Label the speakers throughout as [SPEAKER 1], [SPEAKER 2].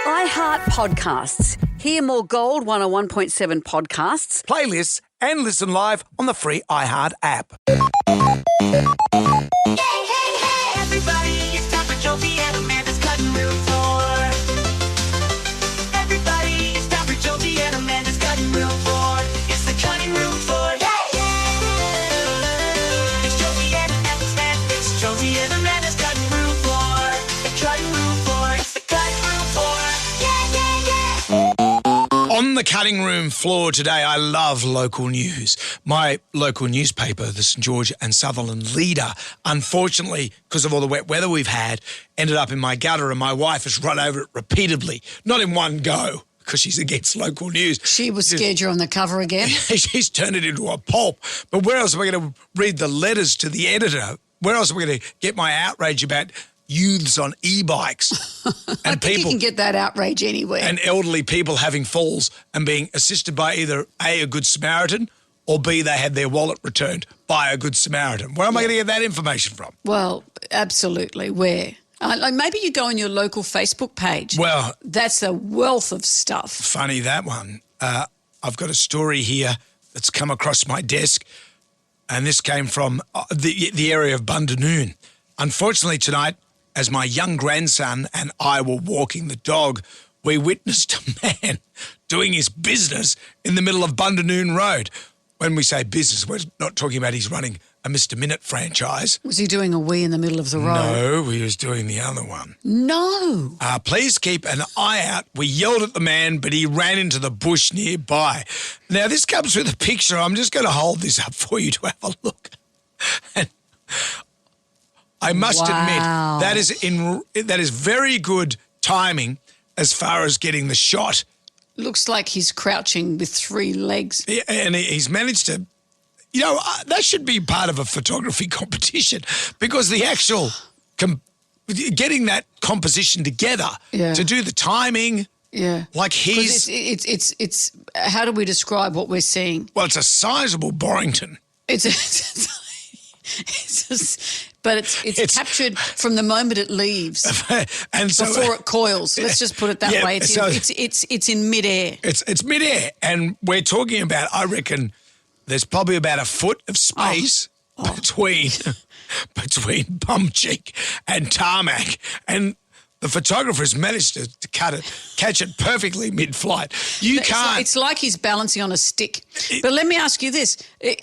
[SPEAKER 1] iHeart Podcasts. Hear more Gold 101.7 podcasts,
[SPEAKER 2] playlists, and listen live on the free iHeart app.
[SPEAKER 3] Hey, everybody, it's time for Jonesy and Amanda's Cutting Room Floor. Everybody, it's time for Jonesy and Amanda's Cutting Room Floor. It's the Cutting Room Floor. It's Jonesy and Amanda's It's Jonesy and Amanda's Cutting Room Floor. The Cutting Room Floor. It's the Cutting Room Floor.
[SPEAKER 2] On the cutting room floor today, I love local news. My local newspaper, the St George and Sutherland Leader, unfortunately, because of all the wet weather we've had, ended up in my gutter, and my wife has run over it repeatedly, not in one go, because she's against local news.
[SPEAKER 4] She was scared you're on the cover again.
[SPEAKER 2] She's turned it into a pulp. But where else am I going to read the letters to the editor? Where else am I going to get my outrage about youths on e-bikes and
[SPEAKER 4] I think you can get that outrage anywhere.
[SPEAKER 2] and elderly people having falls and being assisted by either A, a Good Samaritan, or B, they had their wallet returned by a Good Samaritan? Where am I going to get that information from?
[SPEAKER 4] Well, absolutely. Where? Like maybe you go on your local Facebook page.
[SPEAKER 2] Well,
[SPEAKER 4] that's a wealth of stuff.
[SPEAKER 2] funny that one. I've got a story here that's come across my desk, and this came from the area of Bundanoon. Unfortunately tonight, as my young grandson and I were walking the dog, we witnessed a man doing his business in the middle of Bundanoon Road. When we say business, we're not talking about he's running a Mr. Minute franchise.
[SPEAKER 4] Was he doing a wee in the middle of the road?
[SPEAKER 2] No, he was doing the other one.
[SPEAKER 4] No.
[SPEAKER 2] Please keep an eye out. We yelled at the man, but he ran into the bush nearby. Now, this comes with a picture. I'm just going to hold this up for you to have a look. And I must admit, that is very good timing as far as getting the shot.
[SPEAKER 4] Looks like he's crouching with three legs.
[SPEAKER 2] Yeah, and he's managed to, that should be part of a photography competition, because the actual getting that composition together to do the timing.
[SPEAKER 4] Yeah.
[SPEAKER 2] Like he's...
[SPEAKER 4] It's how do we describe what we're seeing?
[SPEAKER 2] Well, it's a sizable Borrington.
[SPEAKER 4] But it's captured from the moment it leaves
[SPEAKER 2] and so,
[SPEAKER 4] before it coils. Let's just put it that way. It's in midair.
[SPEAKER 2] It's midair, and we're talking about, I reckon, there's probably about a foot of space between bum cheek and tarmac, and the photographer's managed to catch it perfectly mid-flight.
[SPEAKER 4] It's like he's balancing on a stick. But let me ask you this: the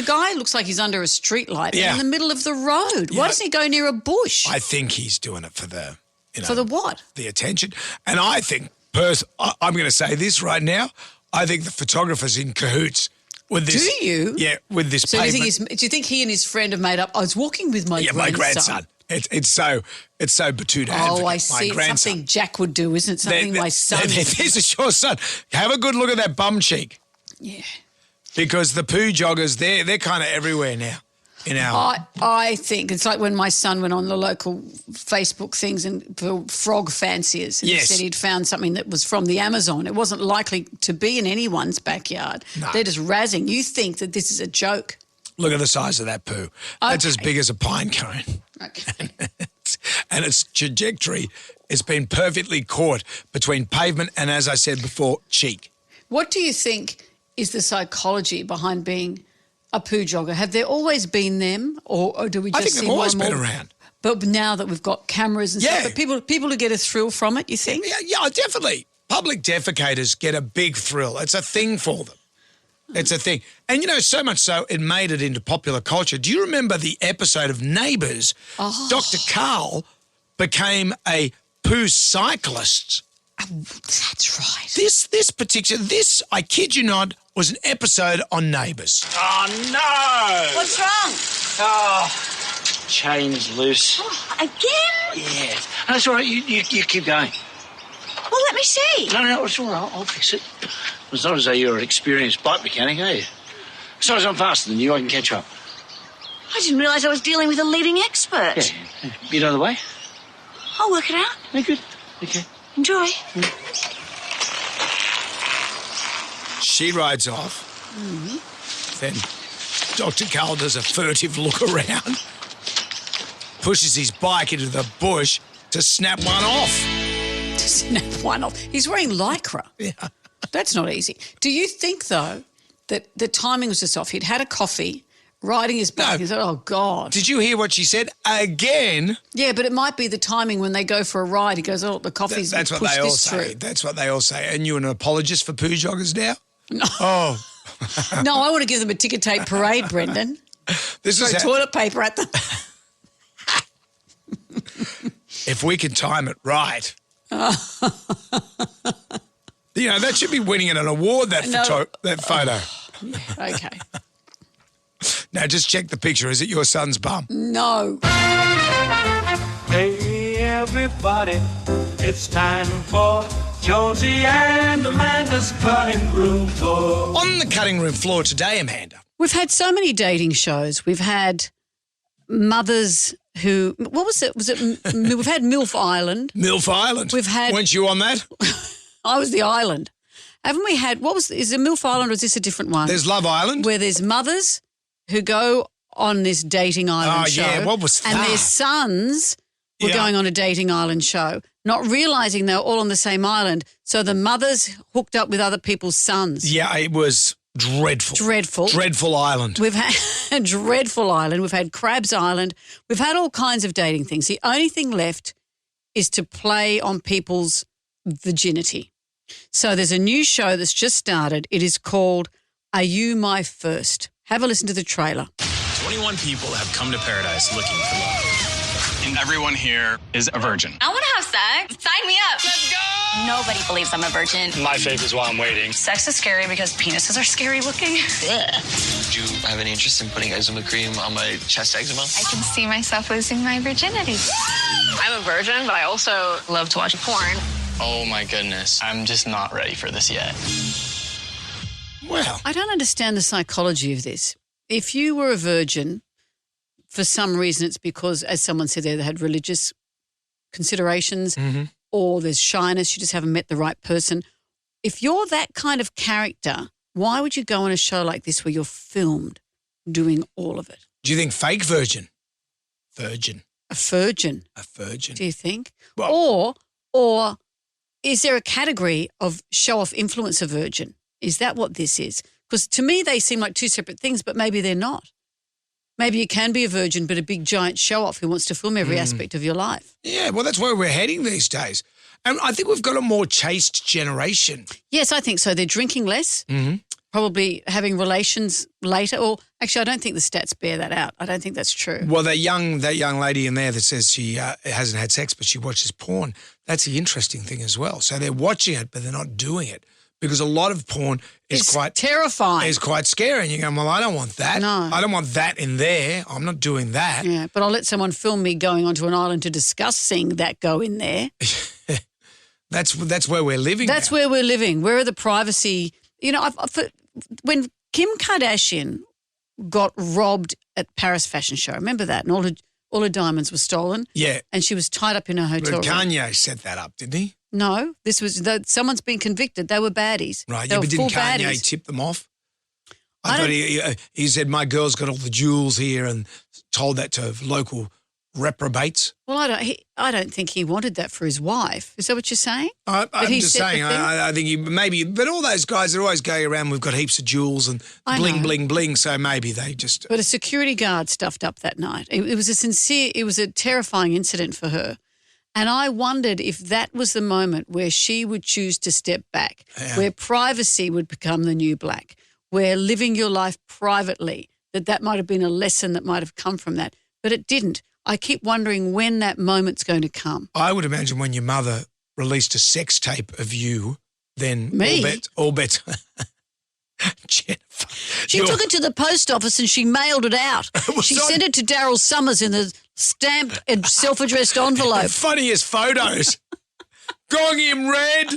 [SPEAKER 4] guy looks like he's under a street light in the middle of the road. Why doesn't he go near a bush?
[SPEAKER 2] I think he's doing it for the
[SPEAKER 4] for the what?
[SPEAKER 2] The attention. And I think, I'm going to say this right now. I think the photographer's in cahoots with this.
[SPEAKER 4] Do you?
[SPEAKER 2] Yeah, with this.
[SPEAKER 4] So do you think he and his friend have made up? I was walking with my grandson.
[SPEAKER 2] My grandson. It's so Batuta.
[SPEAKER 4] Oh, I see. It's something Jack would do, isn't it? Something my son would do.
[SPEAKER 2] This is your son. Have a good look at that bum cheek.
[SPEAKER 4] Yeah.
[SPEAKER 2] Because the poo joggers, they're kind of everywhere now.
[SPEAKER 4] I think it's like when my son went on the local Facebook things and for frog fanciers, and he said he'd found something that was from the Amazon. It wasn't likely to be in anyone's backyard. No. They're just razzing. You think that this is a joke. Look
[SPEAKER 2] at the size of that poo. That's as big as a pine cone.
[SPEAKER 4] Okay.
[SPEAKER 2] And its trajectory has been perfectly caught between pavement and, as I said before, cheek.
[SPEAKER 4] What do you think is the psychology behind being a poo jogger? Have there always been them, or do we just see more and more?
[SPEAKER 2] I think they've always been around.
[SPEAKER 4] But now that we've got cameras and stuff, but people who get a thrill from it, you think?
[SPEAKER 2] Yeah, definitely. Public defecators get a big thrill. It's a thing for them. It's a thing. And, so much so it made it into popular culture. Do you remember the episode of Neighbours? Oh. Dr. Carl became a poo cyclist.
[SPEAKER 4] Oh, that's right.
[SPEAKER 2] This, I kid you not, was an episode on Neighbours.
[SPEAKER 5] Oh, no!
[SPEAKER 3] What's wrong?
[SPEAKER 5] Oh, chain's loose.
[SPEAKER 3] Oh, again?
[SPEAKER 5] Yeah. That's all right. You keep going.
[SPEAKER 3] Well, let me see.
[SPEAKER 5] No, it's all right. I'll fix it. It's not as though you're an experienced bike mechanic, are you? Besides, I'm faster than you. I can catch up.
[SPEAKER 3] I didn't realise I was dealing with a leading expert.
[SPEAKER 5] Yeah. You know the way?
[SPEAKER 3] I'll work it out.
[SPEAKER 5] Yeah, good. Okay.
[SPEAKER 3] Enjoy.
[SPEAKER 2] She rides off. Mm-hmm. Then Dr. Carl does a furtive look around, pushes his bike into the bush, to snap one off.
[SPEAKER 4] To snap one off. He's wearing Lycra.
[SPEAKER 2] Yeah.
[SPEAKER 4] That's not easy. Do you think, though, that the timing was just off? He'd had a coffee, riding his bike.
[SPEAKER 2] No.
[SPEAKER 4] He said, oh, God.
[SPEAKER 2] Did you hear what she said? Again?
[SPEAKER 4] Yeah, but it might be the timing when they go for a ride. He goes, oh, the coffee's
[SPEAKER 2] That's what
[SPEAKER 4] pushed
[SPEAKER 2] they all
[SPEAKER 4] this
[SPEAKER 2] say.
[SPEAKER 4] through.
[SPEAKER 2] That's what they all say. And you're an apologist for poo joggers now?
[SPEAKER 4] No.
[SPEAKER 2] Oh.
[SPEAKER 4] No, I want to give them a ticker tape parade, Brendan.
[SPEAKER 2] This is
[SPEAKER 4] Throw
[SPEAKER 2] how,
[SPEAKER 4] toilet paper at them.
[SPEAKER 2] if we can time it right. You know, that should be winning an award, that photo.
[SPEAKER 4] Okay.
[SPEAKER 2] Now, just check the picture. Is it your son's bum?
[SPEAKER 4] No.
[SPEAKER 3] Hey, everybody, it's time for Jonesy and Amanda's cutting room tour.
[SPEAKER 2] On the cutting room floor today, Amanda.
[SPEAKER 4] We've had so many dating shows. We've had mothers who, what was it? We've had MILF Island.
[SPEAKER 2] MILF Island.
[SPEAKER 4] We've had-
[SPEAKER 2] Weren't you on that?
[SPEAKER 4] I was the island. Haven't we had, is it MILF Island or is this a different one?
[SPEAKER 2] There's Love Island.
[SPEAKER 4] Where there's mothers who go on this dating island show.
[SPEAKER 2] Oh, yeah. What was that?
[SPEAKER 4] And their sons were going on a dating island show, not realising they were all on the same island. So the mothers hooked up with other people's sons.
[SPEAKER 2] Yeah, it was dreadful. Dreadful island.
[SPEAKER 4] We've had a dreadful island. We've had Crabs Island. We've had all kinds of dating things. The only thing left is to play on people's virginity. So there's a new show that's just started. It is called Are You My First? Have a listen to the trailer.
[SPEAKER 6] 21 people have come to paradise looking for love. And everyone here is a virgin.
[SPEAKER 7] I want to have sex. Sign me up. Let's go. Nobody believes I'm a virgin.
[SPEAKER 6] My faith is why I'm waiting.
[SPEAKER 7] Sex is scary because penises are scary looking.
[SPEAKER 8] Do you have any interest in putting eczema cream on my chest eczema?
[SPEAKER 9] I can see myself losing my virginity.
[SPEAKER 10] I'm a virgin, but I also love to watch porn.
[SPEAKER 6] Oh my goodness. I'm just not ready for this yet.
[SPEAKER 2] Well,
[SPEAKER 4] I don't understand the psychology of this. If you were a virgin, for some reason it's because, as someone said there, they had religious considerations or there's shyness, you just haven't met the right person. If you're that kind of character, why would you go on a show like this where you're filmed doing all of it?
[SPEAKER 2] do you think fake virgin? Virgin.
[SPEAKER 4] A virgin,
[SPEAKER 2] A virgin.
[SPEAKER 4] do you think?
[SPEAKER 2] Well-
[SPEAKER 4] Or is there a category of show-off influencer virgin? Is that what this is? Because to me they seem like two separate things, but maybe they're not. Maybe you can be a virgin but a big giant show-off who wants to film every aspect of your life.
[SPEAKER 2] Yeah, well, that's where we're heading these days. And I think we've got a more chaste generation.
[SPEAKER 4] Yes, I think so. They're drinking less, probably having relations later. Or actually, I don't think the stats bear that out. I don't think that's true.
[SPEAKER 2] Well, that young lady in there that says she hasn't had sex but she watches porn, that's the interesting thing as well. So they're watching it but they're not doing it because a lot of porn is
[SPEAKER 4] It's
[SPEAKER 2] quite
[SPEAKER 4] terrifying.
[SPEAKER 2] Is quite scary. And you're going, well, I don't want that.
[SPEAKER 4] No.
[SPEAKER 2] I don't want that in there. I'm not doing that.
[SPEAKER 4] Yeah, but I'll let someone film me going onto an island to discuss seeing that go in there.
[SPEAKER 2] That's where we're living.
[SPEAKER 4] That's
[SPEAKER 2] now.
[SPEAKER 4] where we're living. Where are the privacy? You know, when Kim Kardashian got robbed at Paris Fashion Show, remember that? And all her diamonds were stolen.
[SPEAKER 2] Yeah.
[SPEAKER 4] And she was tied up in her hotel
[SPEAKER 2] But
[SPEAKER 4] room.
[SPEAKER 2] Kanye set that up, didn't he?
[SPEAKER 4] No, this was someone's been convicted. They were baddies.
[SPEAKER 2] Right.
[SPEAKER 4] They
[SPEAKER 2] Yeah,
[SPEAKER 4] were
[SPEAKER 2] but didn't
[SPEAKER 4] full
[SPEAKER 2] Kanye
[SPEAKER 4] baddies.
[SPEAKER 2] tip them off?
[SPEAKER 4] I
[SPEAKER 2] I thought
[SPEAKER 4] don't-
[SPEAKER 2] he said, my girl's got all the jewels here and told that to local reprobates.
[SPEAKER 4] Well, I don't think he wanted that for his wife. Is that what you're saying?
[SPEAKER 2] I'm
[SPEAKER 4] he
[SPEAKER 2] just
[SPEAKER 4] set the
[SPEAKER 2] saying,
[SPEAKER 4] thing?
[SPEAKER 2] I think he maybe, but all those guys are always going around, we've got heaps of jewels and
[SPEAKER 4] I
[SPEAKER 2] bling,
[SPEAKER 4] know.
[SPEAKER 2] bling, bling. So maybe they just,
[SPEAKER 4] But a security guard stuffed up that night. It was a terrifying incident for her. And I wondered if that was the moment where she would choose to step back, where privacy would become the new black, where living your life privately, that might have been a lesson that might have come from that. But it didn't. I keep wondering when that moment's going to come.
[SPEAKER 2] I would imagine when your mother released a sex tape of you, then
[SPEAKER 4] Me?
[SPEAKER 2] all bets. Jennifer.
[SPEAKER 4] She took it to the post office and she mailed it out.
[SPEAKER 2] was
[SPEAKER 4] She
[SPEAKER 2] on-
[SPEAKER 4] sent it to Daryl Summers in a stamped and self-addressed
[SPEAKER 2] The
[SPEAKER 4] envelope.
[SPEAKER 2] funniest photos. Gong him red.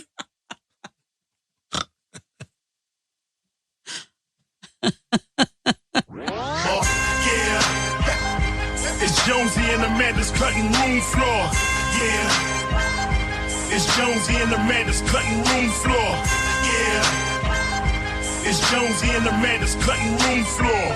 [SPEAKER 11] Yeah, it's Jonesy and Amanda's cutting room floor. Yeah, it's Jonesy and Amanda's cutting room floor. Yeah, it's Jonesy and Amanda's cutting room floor.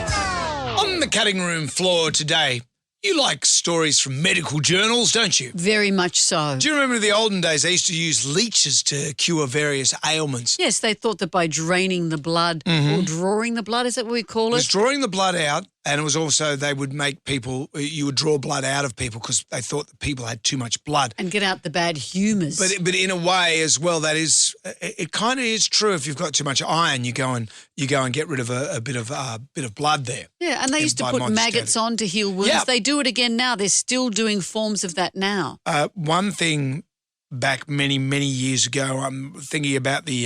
[SPEAKER 2] On the cutting room floor today, You like stories from medical journals, don't you?
[SPEAKER 4] Very much so.
[SPEAKER 2] Do you remember in the olden days they used to use leeches to cure various ailments?
[SPEAKER 4] Yes, they thought that by draining the blood or drawing the blood, is that what we call
[SPEAKER 2] It
[SPEAKER 4] it?
[SPEAKER 2] was drawing the blood out, and it was also they would make people, you would draw blood out of people because they thought that people had too much blood.
[SPEAKER 4] And get out the bad humours.
[SPEAKER 2] But in a way as well, that is, it kind of is true. If you've got too much iron, you go and get rid of a bit of blood there.
[SPEAKER 4] Yeah, and they used to put maggots on to heal wounds.
[SPEAKER 2] Yep.
[SPEAKER 4] They do it again now. They're still doing forms of that now.
[SPEAKER 2] One thing back many, many years ago, I'm thinking about the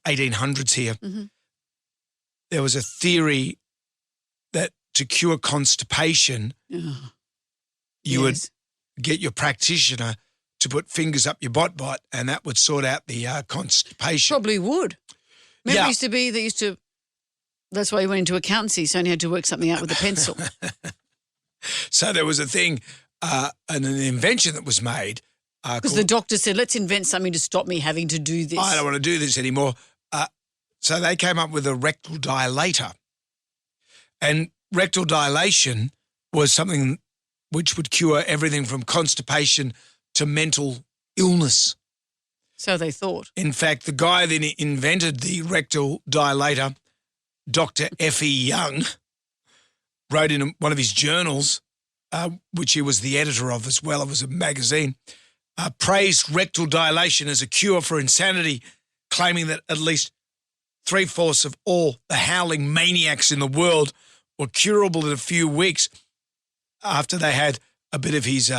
[SPEAKER 2] 1800s here.
[SPEAKER 4] Mm-hmm.
[SPEAKER 2] There was a theory that to cure constipation, you would get your practitioner to put fingers up your bot, and that would sort out the constipation.
[SPEAKER 4] Probably would. Remember it used to be, that's why you went into accountancy, so you only had to work something out with a pencil.
[SPEAKER 2] So there was a thing, an invention that was made.
[SPEAKER 4] Because the doctor said, let's invent something to stop me having to do this.
[SPEAKER 2] I don't want to do this anymore. So they came up with a rectal dilator. And rectal dilation was something which would cure everything from constipation to mental illness.
[SPEAKER 4] So they thought.
[SPEAKER 2] In fact, the guy that invented the rectal dilator, Dr. F.E. Young, wrote in one of his journals, which he was the editor of as well, it was a magazine, praised rectal dilation as a cure for insanity, claiming that at least 3/4 of all the howling maniacs in the world were curable in a few weeks after they had a bit of his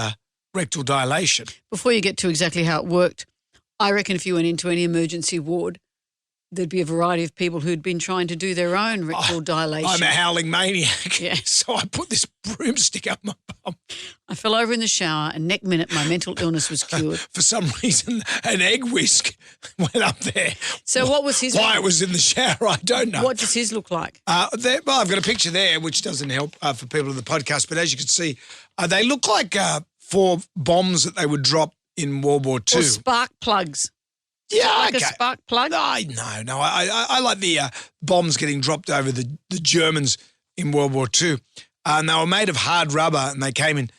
[SPEAKER 2] rectal dilation.
[SPEAKER 4] Before you get to exactly how it worked, I reckon if you went into any emergency ward, there'd be a variety of people who'd been trying to do their own rectal dilation.
[SPEAKER 2] I'm a howling maniac.
[SPEAKER 4] Yeah.
[SPEAKER 2] So I put this broomstick up my bum.
[SPEAKER 4] I fell over in the shower and next minute my mental illness was cured.
[SPEAKER 2] For some reason, an egg whisk went up there.
[SPEAKER 4] So what was his...
[SPEAKER 2] Why it was in the shower, I don't know.
[SPEAKER 4] What does his look like?
[SPEAKER 2] Well, I've got a picture there, which doesn't help for people in the podcast, but as you can see, they look like 4 bombs that they would drop in World War II.
[SPEAKER 4] Or spark plugs.
[SPEAKER 2] Yeah,
[SPEAKER 4] like a spark plug?
[SPEAKER 2] No. I like the bombs getting dropped over the Germans in World War II. And they were made of hard rubber and they came in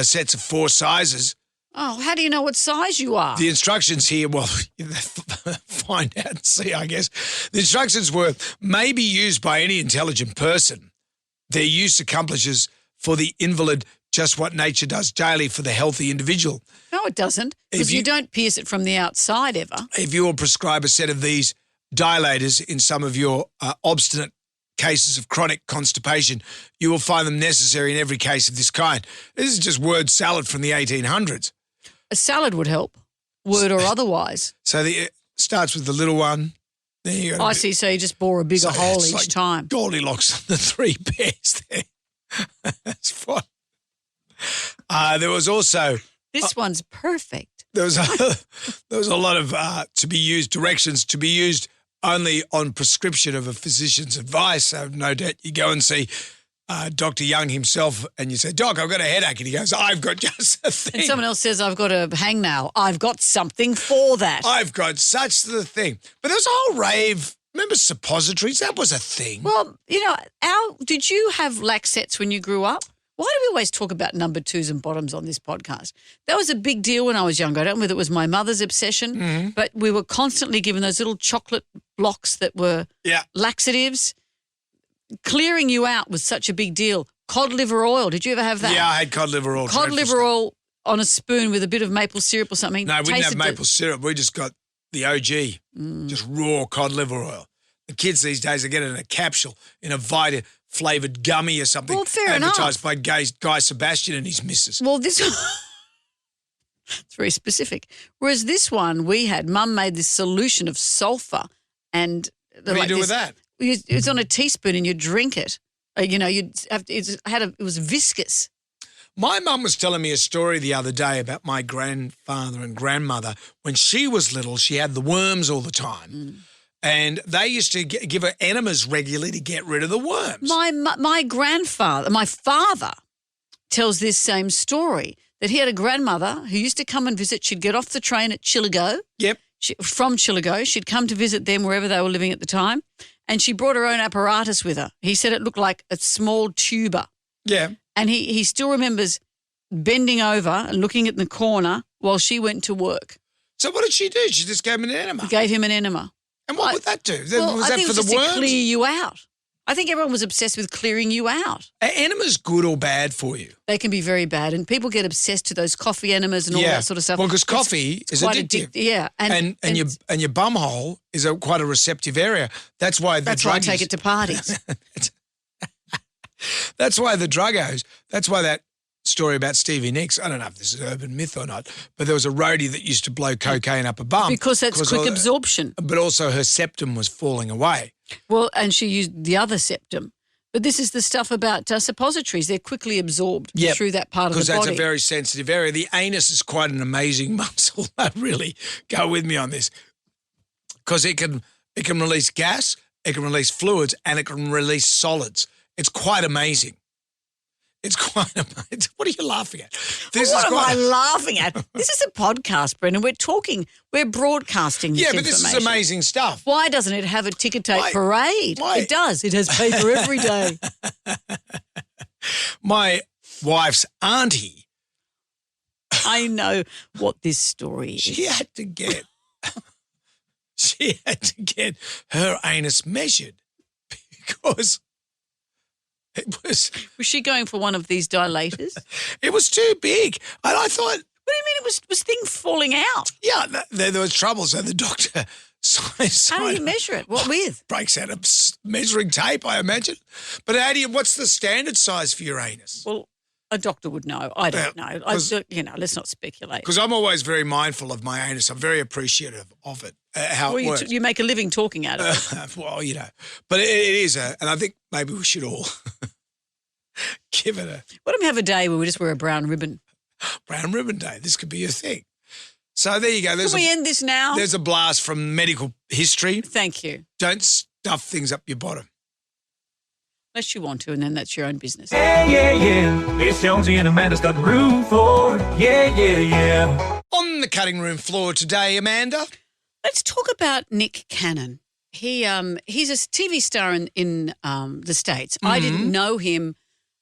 [SPEAKER 2] sets of 4 sizes.
[SPEAKER 4] Oh, how do you know what size you are?
[SPEAKER 2] The instructions here, well, find out and see, I guess. The instructions were may be used by any intelligent person. Their use accomplishes for the invalid just what nature does daily for the healthy individual.
[SPEAKER 4] No, it doesn't, because you don't pierce it from the outside ever.
[SPEAKER 2] If you will prescribe a set of these dilators in some of your obstinate cases of chronic constipation, you will find them necessary in every case of this kind. This is just word salad from the 1800s.
[SPEAKER 4] A salad would help, word or otherwise.
[SPEAKER 2] So it starts with the little one. Then you got
[SPEAKER 4] see, so you just bore a bigger hole each time.
[SPEAKER 2] Goldilocks and the 3 bears there. That's fun. There was also...
[SPEAKER 4] This one's perfect.
[SPEAKER 2] There was a lot of directions to be used only on prescription of a physician's advice. So no doubt you go and see Dr. Young himself and you say, Doc, I've got a headache. And he goes, I've got just a thing.
[SPEAKER 4] And someone else says, I've got a hangnail. I've got something for that.
[SPEAKER 2] I've got such the thing. But there was a whole rave. Remember suppositories? That was a thing.
[SPEAKER 4] Well, did you have laxettes when you grew up? Why do we always talk about number 2s and bottoms on this podcast? That was a big deal when I was younger. I don't know whether it was my mother's obsession, but we were constantly given those little chocolate blocks that were laxatives. Clearing you out was such a big deal. Cod liver oil. Did you ever have that?
[SPEAKER 2] Yeah, I had cod liver oil.
[SPEAKER 4] Cod liver oil on a spoon with a bit of maple syrup or something.
[SPEAKER 2] No, we didn't have maple syrup. We just got the OG, just raw cod liver oil. The kids these days are getting a capsule in a Vita flavoured gummy or something.
[SPEAKER 4] Well, fair
[SPEAKER 2] advertised
[SPEAKER 4] enough.
[SPEAKER 2] by Guy Sebastian and his missus.
[SPEAKER 4] Well, this it's very specific. Whereas this one we had, Mum made this solution of sulphur and
[SPEAKER 2] what do you do with that?
[SPEAKER 4] It's on a teaspoon and you drink it. It was viscous.
[SPEAKER 2] My mum was telling me a story the other day about my grandfather and grandmother. When she was little, she had the worms all the time. And they used to give her enemas regularly to get rid of the worms.
[SPEAKER 4] My father tells this same story, that he had a grandmother who used to come and visit. She'd get off the train at Chillagoe.
[SPEAKER 2] Yep.
[SPEAKER 4] From Chillagoe. She'd come to visit them wherever they were living at the time. And she brought her own apparatus with her. He said it looked like a small tuber.
[SPEAKER 2] Yeah.
[SPEAKER 4] And he still remembers bending over and looking at the corner while she went to work.
[SPEAKER 2] So what did she do? She just gave him an enema?
[SPEAKER 4] Gave him an enema.
[SPEAKER 2] And what would that do?
[SPEAKER 4] Well,
[SPEAKER 2] was
[SPEAKER 4] I
[SPEAKER 2] that
[SPEAKER 4] think
[SPEAKER 2] for
[SPEAKER 4] it was
[SPEAKER 2] the
[SPEAKER 4] just
[SPEAKER 2] worms?
[SPEAKER 4] to clear you out. I think everyone was obsessed with clearing you out.
[SPEAKER 2] Are enemas good or bad for you?
[SPEAKER 4] They can be very bad, and people get obsessed to those coffee enemas and all that sort of stuff.
[SPEAKER 2] Well, because coffee is
[SPEAKER 4] quite
[SPEAKER 2] addictive.
[SPEAKER 4] Yeah,
[SPEAKER 2] and your bum hole is quite a receptive area. That's why
[SPEAKER 4] why I take it to parties.
[SPEAKER 2] That's why the druggos. That's why that story about Stevie Nicks. I don't know if this is urban myth or not, but there was a roadie that used to blow cocaine up a bum
[SPEAKER 4] because that's quick absorption.
[SPEAKER 2] But also her septum was falling away.
[SPEAKER 4] Well, and she used the other septum. But this is the stuff about suppositories. They're quickly absorbed through that part of the body.
[SPEAKER 2] Because that's a very sensitive area. The anus is quite an amazing muscle. Really, go with me on this. Because it can release gas, it can release fluids, and it can release solids. It's quite amazing. It's quite amazing. What are you laughing at?
[SPEAKER 4] What am I laughing at? This is a podcast, Brendan. We're broadcasting this
[SPEAKER 2] but this is amazing stuff.
[SPEAKER 4] Why doesn't it have a ticker tape parade?
[SPEAKER 2] Why?
[SPEAKER 4] It does. It has paper every day.
[SPEAKER 2] My wife's auntie.
[SPEAKER 4] I know what this story is.
[SPEAKER 2] She had to get her anus measured because was
[SPEAKER 4] she going for one of these dilators?
[SPEAKER 2] It was too big. And I thought... What
[SPEAKER 4] do you mean it was things falling out?
[SPEAKER 2] Yeah, there was trouble. So the doctor...
[SPEAKER 4] How do you measure it? What with?
[SPEAKER 2] Breaks out of measuring tape, I imagine. But what's the standard size for your anus?
[SPEAKER 4] Well, a doctor would know. I don't know. Let's not speculate.
[SPEAKER 2] Because I'm always very mindful of my anus. I'm very appreciative of it, how it works.
[SPEAKER 4] You make a living talking out of it.
[SPEAKER 2] Well, but it is and I think maybe we should all give it a...
[SPEAKER 4] Why don't we have a day where we just wear a brown ribbon?
[SPEAKER 2] Brown ribbon day. This could be a thing. So there you go.
[SPEAKER 4] Can we end this now?
[SPEAKER 2] There's a blast from medical history.
[SPEAKER 4] Thank you.
[SPEAKER 2] Don't stuff things up your bottom.
[SPEAKER 4] Unless you want to, and then that's your own business.
[SPEAKER 11] Yeah. It's Jonesy and Amanda's got room for it. Yeah.
[SPEAKER 2] On the cutting room floor today, Amanda.
[SPEAKER 4] Let's talk about Nick Cannon. He's a TV star in the States. Mm-hmm. I didn't know him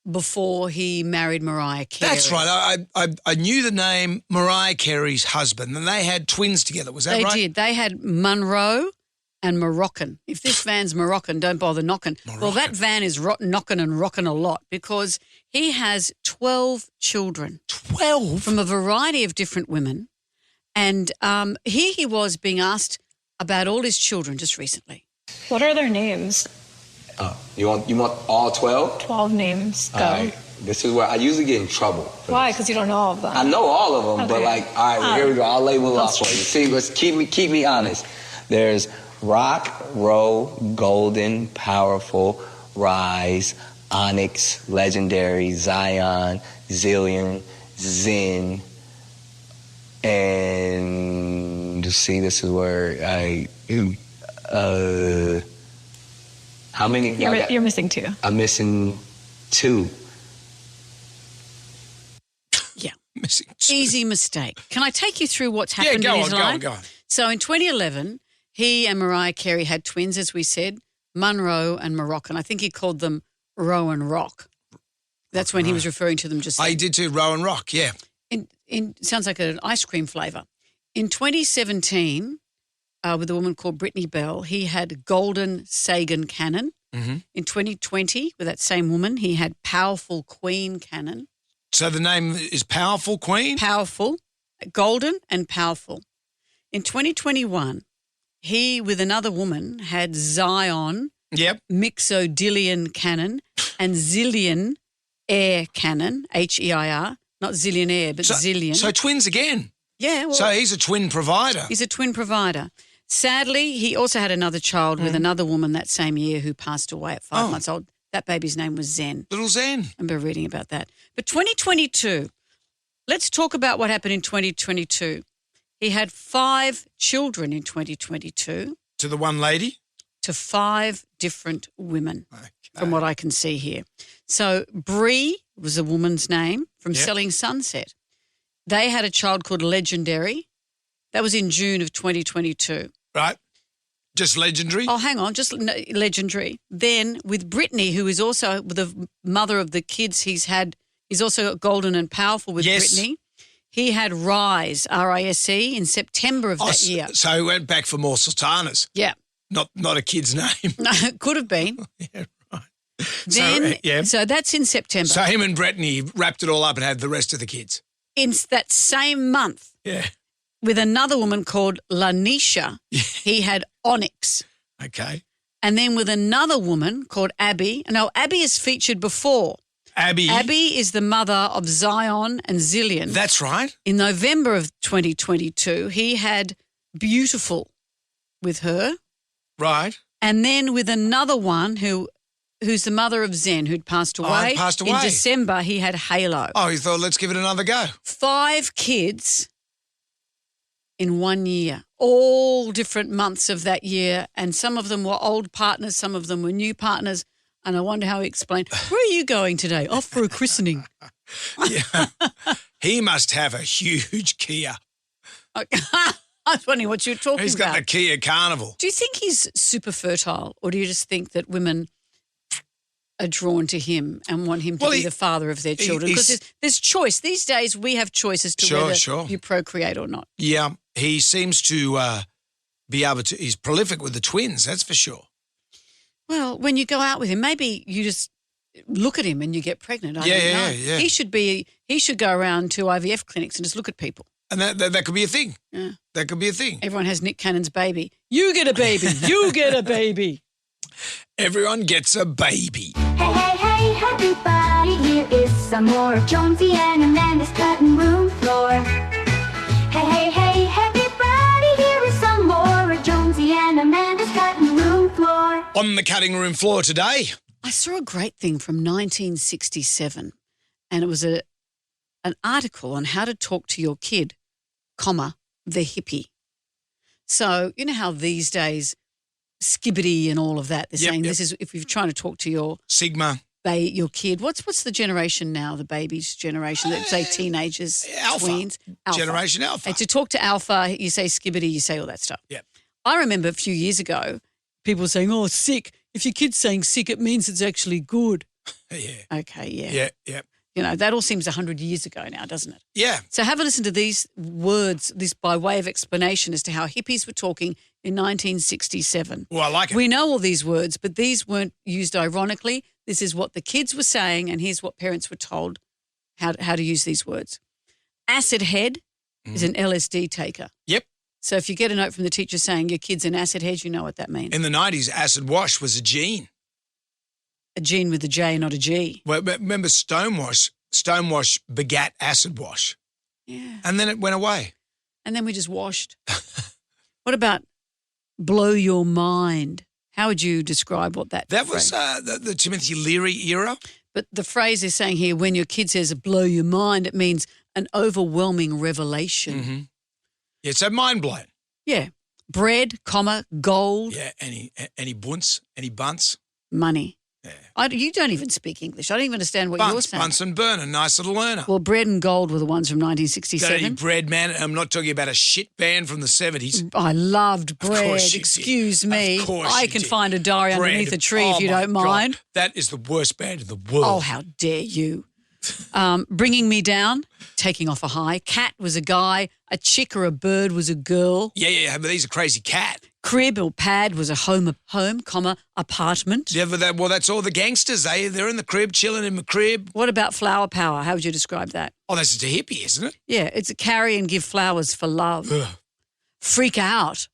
[SPEAKER 4] before he married Mariah Carey. That's
[SPEAKER 2] right. I knew the name Mariah Carey's husband, and they had twins together. Was that right?
[SPEAKER 4] They did. They had Monroe and Moroccan. If this van's Moroccan, don't bother knocking. Moroccan. Well, that van is knocking and rocking a lot because he has 12 children.
[SPEAKER 2] 12?
[SPEAKER 4] From a variety of different women. And here he was being asked about all his children just recently.
[SPEAKER 12] What are their names?
[SPEAKER 13] You want all 12?
[SPEAKER 12] 12 names. Go.
[SPEAKER 13] Right. This is where I usually get in trouble.
[SPEAKER 12] Why? Because you don't know all of them.
[SPEAKER 13] I know all of them, but all right, well, here we go. I'll label off for you. See, let's keep me honest. There's Rock, Row, Golden, Powerful, Rise, Onyx, Legendary, Zion, Zillion, Zen, and see, this is where how many?
[SPEAKER 12] You're missing 2.
[SPEAKER 13] I'm missing 2.
[SPEAKER 4] Yeah.
[SPEAKER 2] Missing 2.
[SPEAKER 4] Easy mistake. Can I take you through what's happened in his life?
[SPEAKER 2] Go on.
[SPEAKER 4] So in 2011, he and Mariah Carey had twins, as we said, Monroe and Moroccan. I think he called them Row and Rock. That's when he was referring to them just then.
[SPEAKER 2] I did too, Row and Rock, yeah.
[SPEAKER 4] Sounds like an ice cream flavour. In 2017, with a woman called Brittany Bell, he had Golden Sagan Cannon.
[SPEAKER 2] Mm-hmm.
[SPEAKER 4] In 2020, with that same woman, he had Powerful Queen Cannon.
[SPEAKER 2] So the name is Powerful Queen?
[SPEAKER 4] Powerful, Golden and Powerful. In 2021, he, with another woman, had Zion, Mixodylian Cannon, and Zillion Air Cannon, H-E-I-R, not Zillionaire, but Zillion.
[SPEAKER 2] So twins again?
[SPEAKER 4] Yeah. Well,
[SPEAKER 2] so he's a twin provider?
[SPEAKER 4] He's a twin provider. Sadly, he also had another child with another woman that same year who passed away at 5 months old. That baby's name was Zen.
[SPEAKER 2] Little Zen.
[SPEAKER 4] I remember reading about that. But 2022, let's talk about what happened in 2022. He had 5 children in 2022.
[SPEAKER 2] To the one lady?
[SPEAKER 4] To 5 different women, from what I can see here. So Bree was a woman's name from Selling Sunset. They had a child called Legendary. That was in June of 2022.
[SPEAKER 2] Right. Just Legendary?
[SPEAKER 4] Oh, hang on, just Legendary. Then with Brittany, who is also the mother of the kids he's had He's also got Golden and Powerful with Britney. He had Rise, R-I-S-E, in September of that year.
[SPEAKER 2] So he went back for more sultanas.
[SPEAKER 4] Yeah.
[SPEAKER 2] Not a kid's name.
[SPEAKER 4] No, it could have been.
[SPEAKER 2] Yeah, right.
[SPEAKER 4] Then, so that's in September.
[SPEAKER 2] So him and Britney wrapped it all up and had the rest of the kids.
[SPEAKER 4] In that same month, with another woman called Lanisha, he had Onyx.
[SPEAKER 2] Okay.
[SPEAKER 4] And then with another woman called Abby. Now, Abby is featured before.
[SPEAKER 2] Abby
[SPEAKER 4] is the mother of Zion and Zillion.
[SPEAKER 2] That's right.
[SPEAKER 4] In November of 2022, he had Beautiful with her.
[SPEAKER 2] Right.
[SPEAKER 4] And then with another one who's the mother of Zen, who'd passed away. In December, he had Halo.
[SPEAKER 2] Oh, he thought, let's give it another go.
[SPEAKER 4] 5 kids in 1 year, all different months of that year. And some of them were old partners, some of them were new partners. And I wonder how he explained, where are you going today? Off for a christening.
[SPEAKER 2] Yeah. He must have a huge Kia.
[SPEAKER 4] Okay. I was wondering what you were talking about.
[SPEAKER 2] He's got the Kia Carnival.
[SPEAKER 4] Do you think he's super fertile, or do you just think that women are drawn to him and want him to be the father of their children? Because there's choice. These days we have choice as to whether you procreate or not.
[SPEAKER 2] Yeah, he seems to be able to – he's prolific with the twins, that's for sure.
[SPEAKER 4] Well, when you go out with him, maybe you just look at him and you get pregnant. I don't know.
[SPEAKER 2] Yeah.
[SPEAKER 4] He should go around to IVF clinics and just look at people.
[SPEAKER 2] And that could be a thing.
[SPEAKER 4] Yeah.
[SPEAKER 2] That could be a thing.
[SPEAKER 4] Everyone has Nick Cannon's baby. You get a baby. You get a baby.
[SPEAKER 2] Everyone gets a baby.
[SPEAKER 14] Hey, everybody, here is some more of Jonesy and Amanda's cutting room floor. Hey, everybody, here is some more of Jonesy and Amanda's cutting room floor.
[SPEAKER 2] On the cutting room floor today.
[SPEAKER 4] I saw a great thing from 1967, and it was an article on how to talk to your kid, the hippie. So you know how these days skibbity and all of that, they're saying this is if you're trying to talk to your
[SPEAKER 2] Sigma.
[SPEAKER 4] Your kid. What's the generation now, the baby's generation, that say teenagers,
[SPEAKER 2] Alpha.
[SPEAKER 4] tweens? Alpha.
[SPEAKER 2] Generation Alpha.
[SPEAKER 4] And to talk to Alpha, you say skibbity, you say all that stuff.
[SPEAKER 2] Yeah.
[SPEAKER 4] I remember a few years ago, people saying, oh, sick. If your kid's saying sick, it means it's actually good.
[SPEAKER 2] Yeah.
[SPEAKER 4] Okay, yeah.
[SPEAKER 2] Yeah.
[SPEAKER 4] You know, that all seems 100 years ago now, doesn't it?
[SPEAKER 2] Yeah.
[SPEAKER 4] So have a listen to these words, this by way of explanation as to how hippies were talking in 1967.
[SPEAKER 2] Well, I like it.
[SPEAKER 4] We know all these words, but these weren't used ironically. This is what the kids were saying, and here's what parents were told how to use these words. Acid head is an LSD taker.
[SPEAKER 2] Yep.
[SPEAKER 4] So if you get a note from the teacher saying your kid's an acid head, you know what that means.
[SPEAKER 2] In the 90s, acid wash was a gene.
[SPEAKER 4] A gene with a J, not a G.
[SPEAKER 2] Well, remember Stonewash? Stonewash begat acid wash.
[SPEAKER 4] Yeah.
[SPEAKER 2] And then it went away.
[SPEAKER 4] And then we just washed. What about blow your mind? How would you describe what that
[SPEAKER 2] was the Timothy Leary era.
[SPEAKER 4] But the phrase they're saying here, when your kid says blow your mind, it means an overwhelming revelation.
[SPEAKER 2] Mm-hmm. Yeah, so mind blown.
[SPEAKER 4] Yeah. Bread, gold.
[SPEAKER 2] Yeah, any bunts, any bunts.
[SPEAKER 4] Money.
[SPEAKER 2] Yeah.
[SPEAKER 4] You don't even speak English. I don't even understand what you're saying.
[SPEAKER 2] Bunsen burner, nice little learner.
[SPEAKER 4] Well, bread and gold were the ones from 1967.
[SPEAKER 2] Got any bread, man? I'm not talking about a shit band from the 70s.
[SPEAKER 4] I loved bread.
[SPEAKER 2] Of course you
[SPEAKER 4] Excuse
[SPEAKER 2] did.
[SPEAKER 4] me.
[SPEAKER 2] Of course
[SPEAKER 4] I
[SPEAKER 2] you
[SPEAKER 4] can
[SPEAKER 2] did.
[SPEAKER 4] find a diary
[SPEAKER 2] Bread.
[SPEAKER 4] underneath a tree if you
[SPEAKER 2] my
[SPEAKER 4] don't mind.
[SPEAKER 2] God. That is the worst band in the world.
[SPEAKER 4] Oh, how dare you. Bringing me down, taking off a high. Cat was a guy. A chick or a bird was a girl.
[SPEAKER 2] Yeah, but he's a crazy cat.
[SPEAKER 4] Crib or pad was a home, apartment.
[SPEAKER 2] Yeah, but that's all the gangsters. They're in the crib, chilling in the crib.
[SPEAKER 4] What about flower power? How would you describe that?
[SPEAKER 2] Oh, that's just a hippie, isn't it?
[SPEAKER 4] Yeah, it's a carry and give flowers for love.
[SPEAKER 2] Ugh.
[SPEAKER 4] Freak out.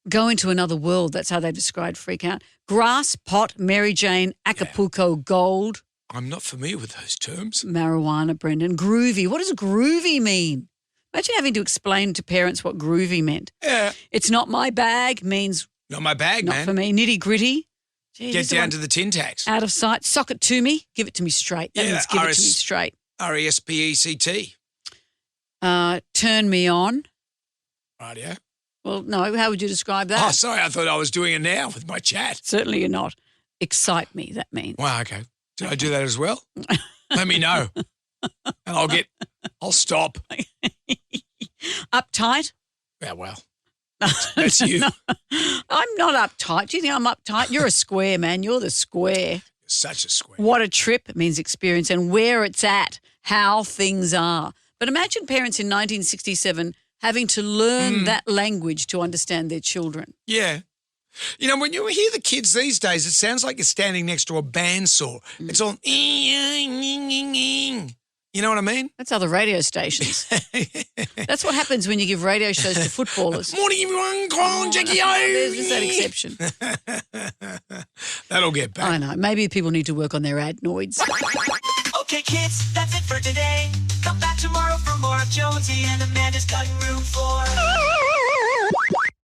[SPEAKER 4] Go into another world. That's how they described freak out. Grass, pot, Mary Jane, Acapulco, gold.
[SPEAKER 2] I'm not familiar with those terms.
[SPEAKER 4] Marijuana, Brendan. Groovy. What does groovy mean? Imagine having to explain to parents what groovy meant.
[SPEAKER 2] Yeah.
[SPEAKER 4] It's not my bag means
[SPEAKER 2] not my bag,
[SPEAKER 4] not
[SPEAKER 2] man.
[SPEAKER 4] for me. Nitty gritty.
[SPEAKER 2] Get down to the tin tax.
[SPEAKER 4] Out of sight. Sock it to me. Give it to me straight. That means give it to me straight.
[SPEAKER 2] RESPECT.
[SPEAKER 4] Turn me on.
[SPEAKER 2] Right, yeah.
[SPEAKER 4] Well, no. How would you describe that?
[SPEAKER 2] Oh, sorry. I thought I was doing it now with my chat.
[SPEAKER 4] Certainly you're not. Excite me, that means.
[SPEAKER 2] Wow, okay. Did I do that as well? Let me know. And I'll stop.
[SPEAKER 4] Uptight?
[SPEAKER 2] Yeah, well, that's you.
[SPEAKER 4] No, I'm not uptight. Do you think I'm uptight? You're a square, man. You're the square.
[SPEAKER 2] Such a square.
[SPEAKER 1] What a trip means experience, and where it's at, how things are. But imagine parents in 1967 having to learn that language to understand their children.
[SPEAKER 2] Yeah. You know, when you hear the kids these days, it sounds like you're standing next to a bandsaw. It's all... You know what I mean?
[SPEAKER 1] That's other radio stations. That's what happens when you give radio shows to footballers.
[SPEAKER 2] Morning, everyone. Come on, Jackie O.
[SPEAKER 1] There's that exception.
[SPEAKER 2] That'll get back.
[SPEAKER 1] I know. Maybe people need to work on their adenoids.
[SPEAKER 3] Okay, kids, that's it for today. Come back tomorrow for more of Jonesy and Amanda's Cutting Room Floor.